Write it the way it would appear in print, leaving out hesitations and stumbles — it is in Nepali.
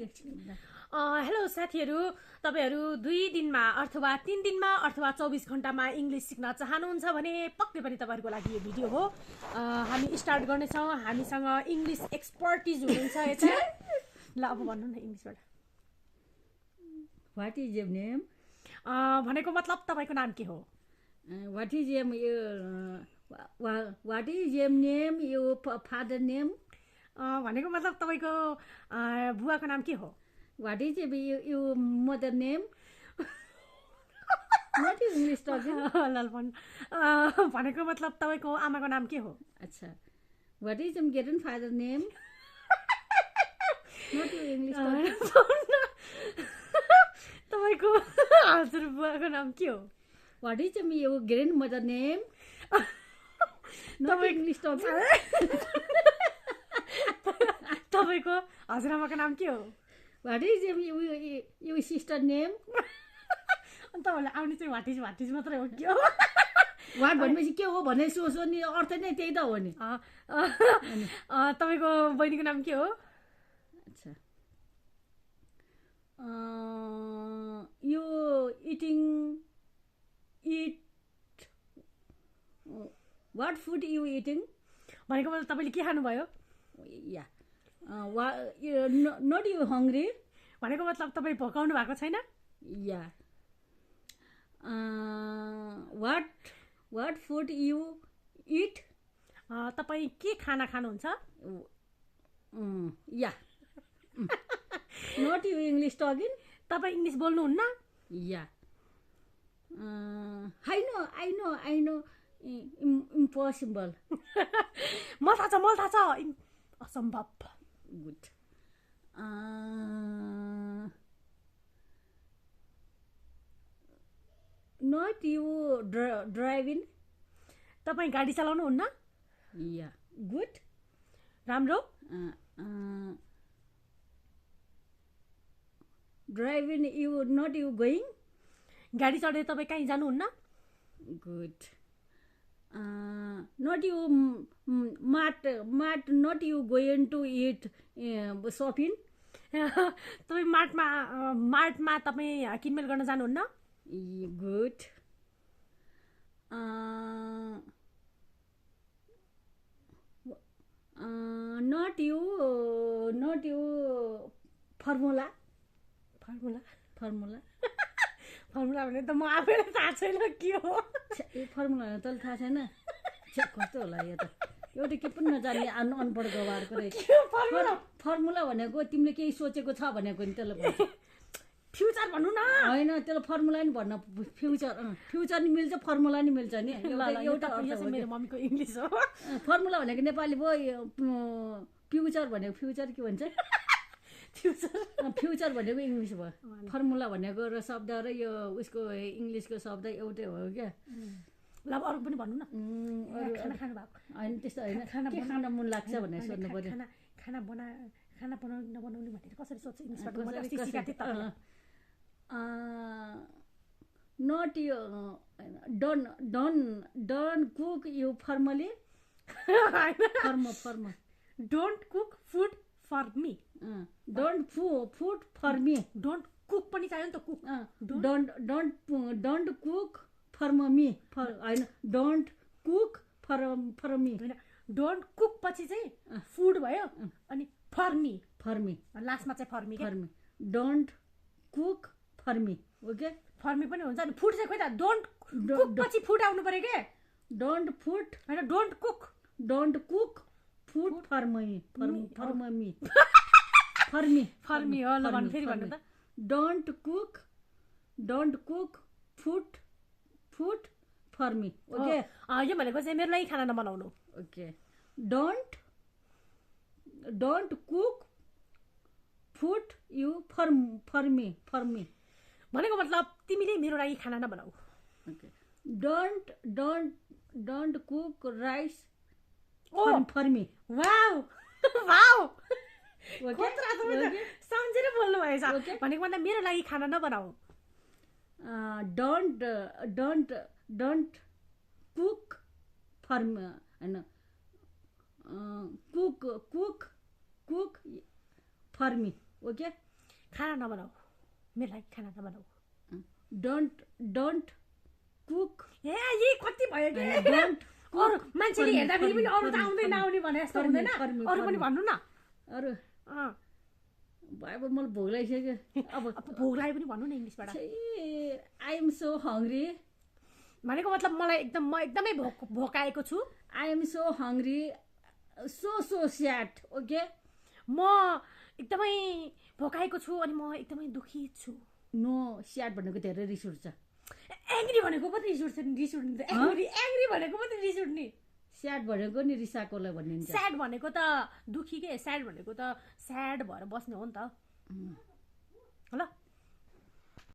हेलो साथीहरू, तपाईहरू 2 दिनमा अथवा 3 दिनमा अथवा 24 घण्टामा इङ्ग्लिस सिक्न चाहनुहुन्छ भने पक्कै पनि तपाईहरुको लागि यो भिडियो हो। हामी स्टार्ट गर्नेछौँ। हामीसँग इङ्ग्लिस एक्सपर्टिज हुनुहुन्छ यता। ल अब भन्नु न इङ्ग्लिसबाट। What is your name? भनेको मतलब तपाईको नाम के हो? What is your name? Your father name? भनेको मतलब तपाईको बुवाको नाम के हो? What is your mother name? What is English talking? ललपन भनेको मतलब तपाईको आमाको नाम के हो? अच्छा. What is your grandfather name? Not your English talking. तपाईको हजुरबुवाको नाम के हो? What is your grandmother name? Not English talking. तपाईको हजुरआमाको नाम के हो? What is your sister name? अनि तपाईहरुलाई आउने चाहिँ व्हाट इज मात्रै हो के हो? वाट भनेपछि के हो भने सोच्ने अर्थ नै त्यही त हो नि। तपाईको बहिनीको नाम के हो? अच्छा. You eat what food you eating? भनेको मतलब तपाईले के खानु भयो? Yeah. Not you hungry? भनेको मतलब तपाई भोकाउनु भएको छैन? Yeah. What food you eat? तपाई के खाना खानुहुन्छ? Yeah. Not you English talking? तपाई English बोल्नुहुन्न? Yeah. I know. Impossible. मलाई थाहा छ असम्भव. Good. Not you driving? तपाई गाडी चलाउनुहुन्न? Yeah. Good. राम्रो. Driving you not you going? गाडी चढेर तपाई कहीँ जानुहुन्न? Good. Not you mart not you going to eat shopping? तपाई मार्टमा तपाई किनमेल गर्न जानुहुन्न? Good. Not you formula? Formula भने त म आफैलाई थाहा छैन के हो? यो फर्मुला त थाहा छैन. कस्तो होला यो त? एउटा के पनि नजान्ने अनपढ गवारको रे. फर्मुला भनेको तिमीले केही सोचेको छ भनेको नि त्यसले भन्छ. फ्युचर भन्नु न. हैन त्यसले फर्मुला नि भन्न फ्युचर नि मिल्छ फर्मुला नि मिल्छ नि. एउटा मेरो मम्मीको इंग्लिश हो. फर्मुला भनेको नेपाली भयो. फ्युचर भनेको फ्युचर के भन्छ? फ्युचर भनेको इङ्ग्लिस भयो. फर्मुला भनेको र शब्द र यो उसको इङ्ग्लिसको शब्द एउटै हो क्या. ल अरु पनि भन्नु न. खाना खानु भएको हैन त्यस्तो हैन. के खान मन लाग्छ भनेर सोध्नु पर्यो. खाना बनाउने नबनाउने भनेर कसरी सोध्छ इङ्ग्लिसबाट? म अस्ति सिकाथे त. Not you don't cook you formally. Formal. Don't cook food for me. Don't food for me. Don't cook पनि चाहियो नि त. Cook. Don't cook for me. हैन don't cook for me. हैन don't cook पछि चाहिँ फुड भयो अनि for me लास्टमा चाहिँ for me. Don't cook for me. Okay for me पनि हुन्छ नि. फुड चाहिँ खोइ त don't cook पछि फुड आउनु पर्यो के? Don't put हैन don't cook food for me. For me हो. ल भन फेरि भन्नु त. Don't cook food for me. Okay यो भनेको चाहिँ मेरो लागि खाना नबनाउनु. Okay don't cook food you for me. भनेको मतलब तिमीले मेरो लागि खाना नबनाऊ. Okay don't cook rice for me. Wow सम्झेर बोल्नु भएछ. भनेको मतलब मेरो लागि खाना नबनाऊ. don't cook for me. हैन cook for me. Okay. खाना नबनाऊ मेरो लागि खाना नबनाऊ डोन्ट कुक ए यी कति भयो के डोन्ट अरू मान्छेले हेर्दाखेरि पनि अरू त आउँदै नआउने भने जस्तो हुँदैन अरू पनि भन्नु न अरू अब मलाई भोक लागिसक्यो अब भोक लाग्यो पनि भन्नु न इङ्ग्लिसबाट आई एम सो हङ्ग्री भनेको मतलब मलाई म एकदमै भोकाएको छु I am so hungry so sad okay म एकदमै भोकाएको छु अनि म एकदमै दुखी छु नो स्याड भनेको धेरै रिस उठ्छ एङ्ग्री भनेको पो त रिस उठ्छ नि रिस उठ्ने एङ्ग्री भनेको पो त रिस उठ्ने स्याड भनेको नि रिसाएकोलाई भनिन्छ स्याड भनेको त दुखी के स्याड भनेको त स्याड भएर बस्ने हो नि त ल